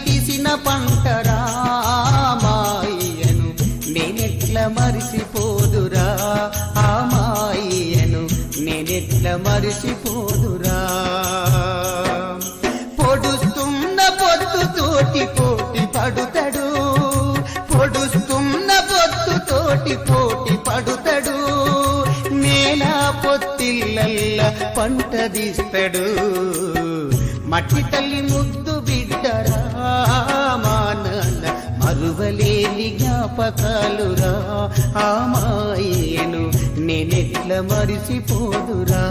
తీసిన పంటరా మాయను నేనెట్ల మరిసిపోదురా ఆ మాయను నేనెట్ల మరిసిపోదురా పొడుస్తున్న పొద్దుతోటి పోటీ పడుతాడు పొడుస్తున్న పొద్దుతోటి పోటీ పడుతాడు నేల పొత్తిళ్ళల్ల పంట తీస్తాడు మట్టి తల్లి ముద్దు బిడ్డరా మా నాన్న మరువలేని జ్ఞాపకాలురా ఆ మాయను నేనెట్ల మరిసిపోదురా